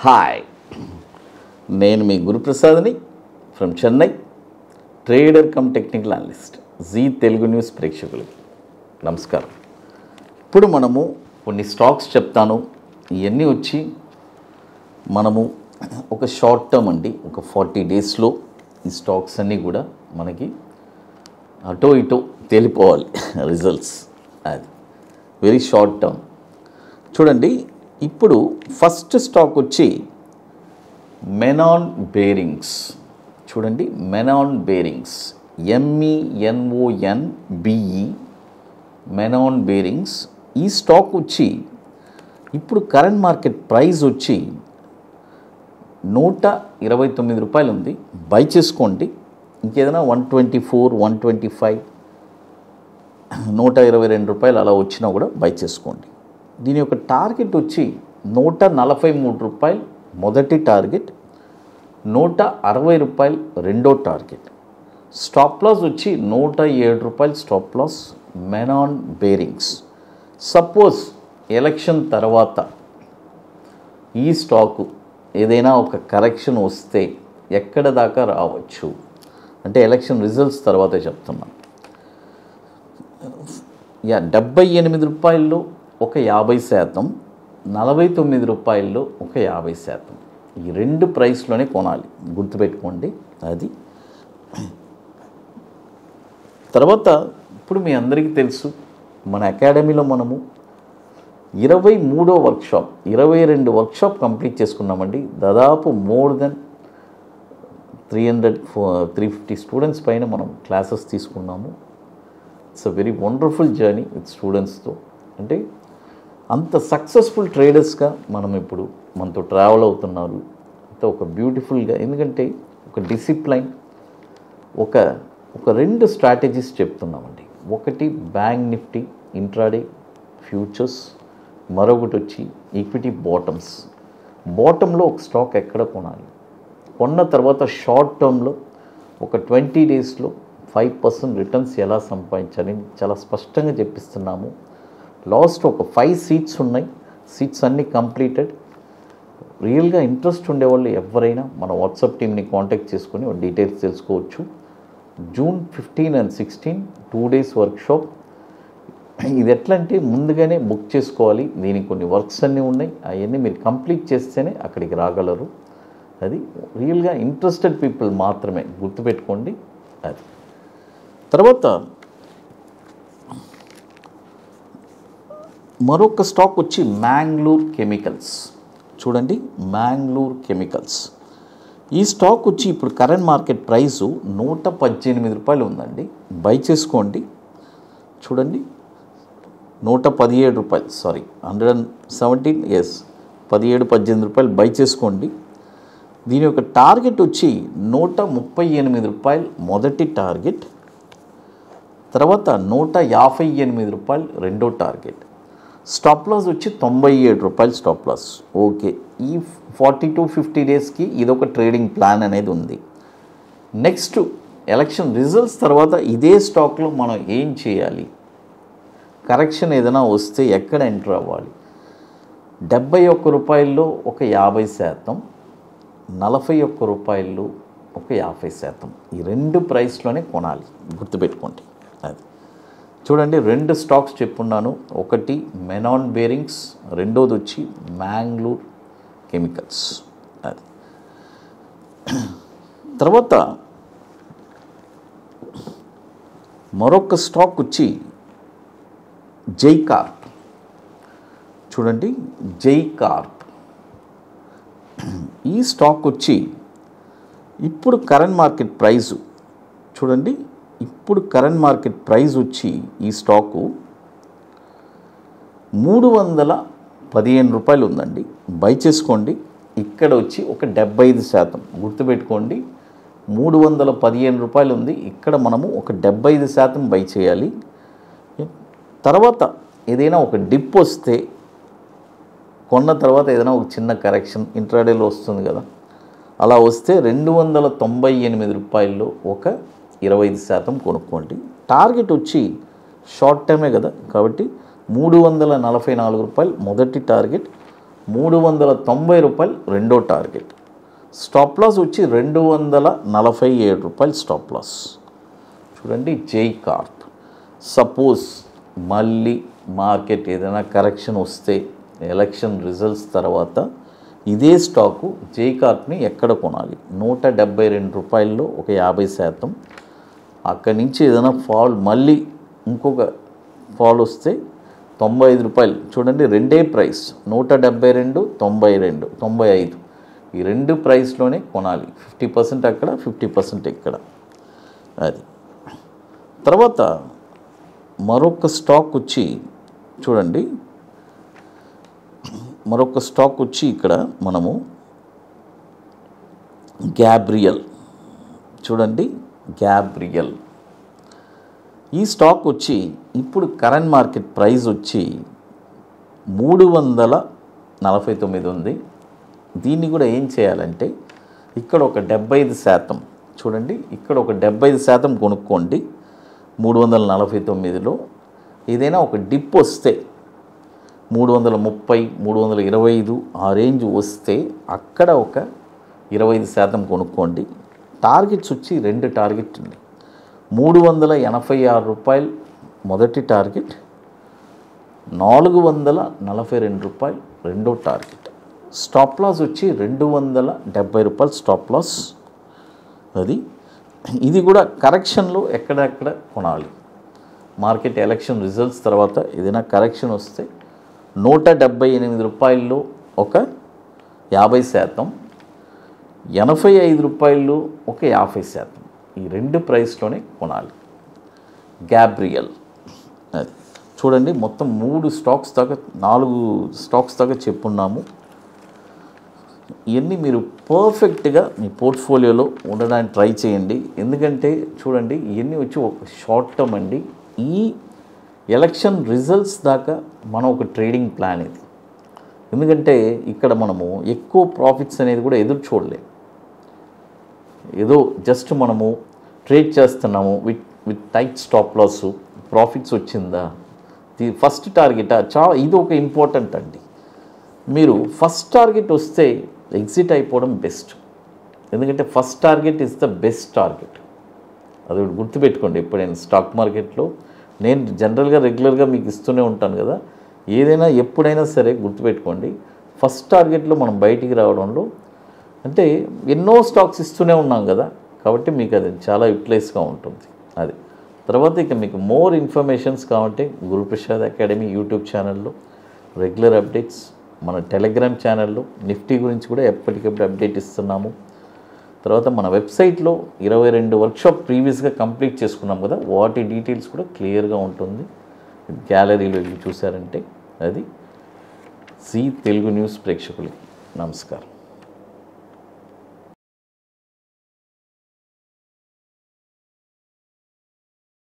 Hi, నేను మీ గురుప్రసాద్ని from Chennai, trader cum technical analyst. Zee Telugu news ప్రేక్షకులకి నమస్కారం. ఇప్పుడు మనము కొన్ని స్టాక్స్ చెప్తాను. ఇవన్నీ వచ్చి మనము ఒక షార్ట్ టర్మ్ అండి, ఒక 40 డేస్లో ఈ స్టాక్స్ అన్నీ కూడా మనకి అటో ఇటో తేలిపోవాలి రిజల్ట్స్. అది వెరీ షార్ట్ టర్మ్. చూడండి, ఇప్పుడు ఫస్ట్ స్టాక్ వచ్చి మెనాన్ బేరింగ్స్. చూడండి, మెనాన్ బేరింగ్స్, MENONBE, మెనాన్ బేరింగ్స్. ఈ స్టాక్ వచ్చి ఇప్పుడు కరెంట్ మార్కెట్ ప్రైస్ వచ్చి 129 రూపాయలు ఉంది. బై చేసుకోండి. ఇంకేదైనా 124, 125, 122 రూపాయలు అలా వచ్చినా కూడా బై చేసుకోండి. దీని యొక్క టార్గెట్ వచ్చి 143 రూపాయలు మొదటి టార్గెట్, 160 రూపాయలు రెండో టార్గెట్. స్టాప్ లాస్ వచ్చి 107 రూపాయలు stop loss. Menon bearings. Suppose election తర్వాత ఈ స్టాకు ఏదైనా ఒక కరెక్షన్ వస్తే ఎక్కడ దాకా రావచ్చు అంటే ఎలక్షన్ రిజల్ట్స్ తర్వాత చెప్తున్నాను. 78 రూపాయల్లో ఒక 50%, 49 రూపాయల్లో ఒక 50%. ఈ రెండు ప్రైస్లోనే కొనాలి, గుర్తుపెట్టుకోండి. అది తర్వాత ఇప్పుడు మీ అందరికీ తెలుసు, మన అకాడమీలో మనము 23వ వర్క్షాప్, 22 వర్క్షాప్ కంప్లీట్ చేసుకున్నామండి. దాదాపు మోర్ దెన్ 350 స్టూడెంట్స్ పైన మనం క్లాసెస్ తీసుకున్నాము. It's a very wonderful journey with స్టూడెంట్స్తో. అంటే అంత సక్సెస్ఫుల్ ట్రేడర్స్గా మనం ఇప్పుడు మనతో ట్రావెల్ అవుతున్నారు. అంత ఒక బ్యూటిఫుల్గా, ఎందుకంటే ఒక డిసిప్లైన్, ఒక 2 స్ట్రాటజీస్ చెప్తున్నామండి. ఒకటి బ్యాంక్ నిఫ్టీ ఇంట్రాడే ఫ్యూచర్స్, మరొకటి వచ్చి ఈక్విటీ బాటమ్స్. బాటంలో ఒక స్టాక్ ఎక్కడ కొనాలి, కొన్న తర్వాత షార్ట్ టర్మ్లో ఒక 20 డేస్లో 5% రిటర్న్స్ ఎలా సంపాదించాలి చాలా స్పష్టంగా చెప్పిస్తున్నాము. లాస్ట్ ఒక 5 సీట్స్ ఉన్నాయి. సీట్స్ అన్నీ కంప్లీటెడ్. రియల్గా ఇంట్రెస్ట్ ఉండేవాళ్ళు ఎవరైనా మన వాట్సాప్ టీమ్ని కాంటాక్ట్ చేసుకొని డీటెయిల్స్ తెలుసుకోవచ్చు. June 15 and 16 2 days workshop. ఇది ఎట్లా అంటే ముందుగానే బుక్ చేసుకోవాలి. దీనికి కొన్ని వర్క్స్ అన్నీ ఉన్నాయి. అవన్నీ మీరు కంప్లీట్ చేస్తేనే అక్కడికి రాగలరు. అది రియల్గా ఇంట్రెస్టెడ్ పీపుల్ మాత్రమే, గుర్తుపెట్టుకోండి. అది తర్వాత మరొక స్టాక్ వచ్చి మ్యాంగ్లూర్ కెమికల్స్. చూడండి, మ్యాంగ్లూర్ కెమికల్స్. ఈ స్టాక్ వచ్చి ఇప్పుడు కరెంట్ మార్కెట్ ప్రైసు 118 రూపాయలు ఉందండి. బై చేసుకోండి. చూడండి, 117 రూపాయలు, 117, 17-18 రూపాయలు బై చేసుకోండి. దీని యొక్క టార్గెట్ వచ్చి 138 రూపాయలు మొదటి టార్గెట్, తర్వాత 158 రూపాయలు రెండో టార్గెట్. స్టాప్ లాస్ వచ్చి 97 రూపాయలు స్టాప్ లాస్. ఓకే, ఈ 40 to 50 డేస్కి ఇదొక ట్రేడింగ్ ప్లాన్ అనేది ఉంది. నెక్స్ట్ ఎలక్షన్ రిజల్ట్స్ తర్వాత ఇదే స్టాక్లో మనం ఏం చేయాలి, కరెక్షన్ ఏదైనా వస్తే ఎక్కడ ఎంటర్ అవ్వాలి. 71 రూపాయల్లో ఒక 50%, 41 రూపాయల్లో ఒక 50%. ఈ 2 ప్రైస్లోనే కొనాలి, గుర్తుపెట్టుకోండి. అది చూడండి, 2 స్టాక్స్ చెప్పున్నాను. ఒకటి మెనాన్ బేరింగ్స్, రెండోది వచ్చి మ్యాంగ్లూర్ కెమికల్స్. అది తర్వాత మరొక స్టాక్ వచ్చి జైకార్ప్. చూడండి, జైకార్ప్. ఈ స్టాక్ వచ్చి ఇప్పుడు కరెంట్ మార్కెట్ ప్రైసు, చూడండి, ఇప్పుడు కరెంట్ మార్కెట్ ప్రైస్ వచ్చి ఈ స్టాకు 315 రూపాయలు ఉందండి. బై చేసుకోండి. ఇక్కడ వచ్చి ఒక 75%, గుర్తుపెట్టుకోండి. 315 రూపాయలు ఉంది. ఇక్కడ మనము ఒక 75% బై చేయాలి. తర్వాత ఏదైనా ఒక డిప్ వస్తే, కొన్న తర్వాత ఏదైనా ఒక చిన్న కరెక్షన్ ఇంట్రాడేలో వస్తుంది కదా, అలా వస్తే 298 రూపాయల్లో ఒక 25% కొనుక్కోండి. టార్గెట్ వచ్చి షార్ట్ టర్మే కదా, కాబట్టి 344 రూపాయలు మొదటి టార్గెట్, రూపాయలు రెండో టార్గెట్. స్టాప్ లాస్ వచ్చి రూ. Stop loss. చూడండి జై కార్ప్. సపోజ్ మళ్ళీ మార్కెట్ ఏదైనా కరెక్షన్ వస్తే ఎలక్షన్ రిజల్ట్స్ తర్వాత ఇదే స్టాకు జై కార్ప్ని ఎక్కడ కొనాలి? రూ. 172 ఒక 50%. అక్కడి నుంచి ఏదైనా ఫాల్ మళ్ళీ ఇంకొక ఫాల్ వస్తే రూ. 95. చూడండి రెండే ప్రైస్ 172, 95. ఈ రెండు ప్రైస్లోనే కొనాలి. 50% అక్కడ, 50% ఇక్కడ. అది తర్వాత మరొక స్టాక్ వచ్చి చూడండి, మరొక స్టాక్ వచ్చి ఇక్కడ మనము గ్యాబ్రియల్. చూడండి గ్యాబ్రియల్. ఈ స్టాక్ వచ్చి ఇప్పుడు కరెంట్ మార్కెట్ ప్రైస్ వచ్చి 349 ఉంది. దీన్ని కూడా ఏం చేయాలంటే ఇక్కడ ఒక 75%, చూడండి ఇక్కడ ఒక 75% కొనుక్కోండి. 349లో ఏదైనా ఒక డిప్ వస్తే 330, 325 ఆ రేంజ్ వస్తే అక్కడ ఒక 25% కొనుక్కోండి. టార్గెట్స్ వచ్చి 2 టార్గెట్ ఉంది. రూ. 386 మొదటి టార్గెట్, రూ. 442 రెండో టార్గెట్. స్టాప్ లాస్ వచ్చి రూ. 270 స్టాప్ లాస్. అది ఇది కూడా కరెక్షన్లో ఎక్కడెక్కడ కొనాలి? మార్కెట్ ఎలక్షన్ రిజల్ట్స్ తర్వాత ఏదైనా కరెక్షన్ వస్తే రూ. 178 ఒక 50%, రూ. 85 ఒక 50%. ఈ రెండు ప్రైస్లోనే కొనాలి. గ్యాబ్రియల్. అది చూడండి మొత్తం 4 స్టాక్స్ దాకా చెప్పున్నాము. ఇవన్నీ మీరు పర్ఫెక్ట్గా మీ పోర్ట్ఫోలియోలో ఉండడానికి ట్రై చేయండి. ఎందుకంటే చూడండి ఇవన్నీ వచ్చి ఒక షార్ట్ టర్మ్ అండి. ఈ ఎలక్షన్ రిజల్ట్స్ దాకా మనం ఒక ట్రేడింగ్ ప్లాన్ ఇది. ఎందుకంటే ఇక్కడ మనము ఎక్కువ ప్రాఫిట్స్ అనేది కూడా ఎదురు చూడలేము. ఏదో జస్ట్ మనము ట్రేడ్ చేస్తున్నాము with tight stop loss, profits వచ్చిందా, ఫస్ట్ టార్గెట్ ఇది ఒక ఇంపార్టెంట్ అండి. మీరు ఫస్ట్ టార్గెట్ వస్తే ఎగ్జిట్ అయిపోవడం బెస్ట్. ఎందుకంటే first target is the best target. అది గుర్తుపెట్టుకోండి. ఎప్పుడైనా స్టాక్ మార్కెట్లో నేను జనరల్గా రెగ్యులర్గా మీకు ఇస్తూనే ఉంటాను కదా, ఏదైనా ఎప్పుడైనా సరే గుర్తుపెట్టుకోండి. ఫస్ట్ టార్గెట్లో మనం బయటికి రావడంలో అంటే ఎన్నో స్టాక్స్ ఇస్తూనే ఉన్నాం కదా, కాబట్టి మీకు అది చాలా యూటిలైజ్గా ఉంటుంది. అది తర్వాత ఇక మీకు మోర్ ఇన్ఫర్మేషన్స్ కావాలంటే గురుప్రసాద్ అకాడమీ యూట్యూబ్ ఛానల్లో రెగ్యులర్ అప్డేట్స్, మన టెలిగ్రామ్ ఛానల్లో నిఫ్టీ గురించి కూడా ఎప్పటికప్పుడు అప్డేట్ ఇస్తున్నాము. తర్వాత మన వెబ్సైట్లో 22 వర్క్షాప్ ప్రీవియస్గా కంప్లీట్ చేసుకున్నాం కదా, వాటి డీటెయిల్స్ కూడా క్లియర్గా ఉంటుంది. గ్యాలరీలో వెళ్ళి చూసారంటే. అది జీ తెలుగు న్యూస్ ప్రేక్షకులకి నమస్కారం.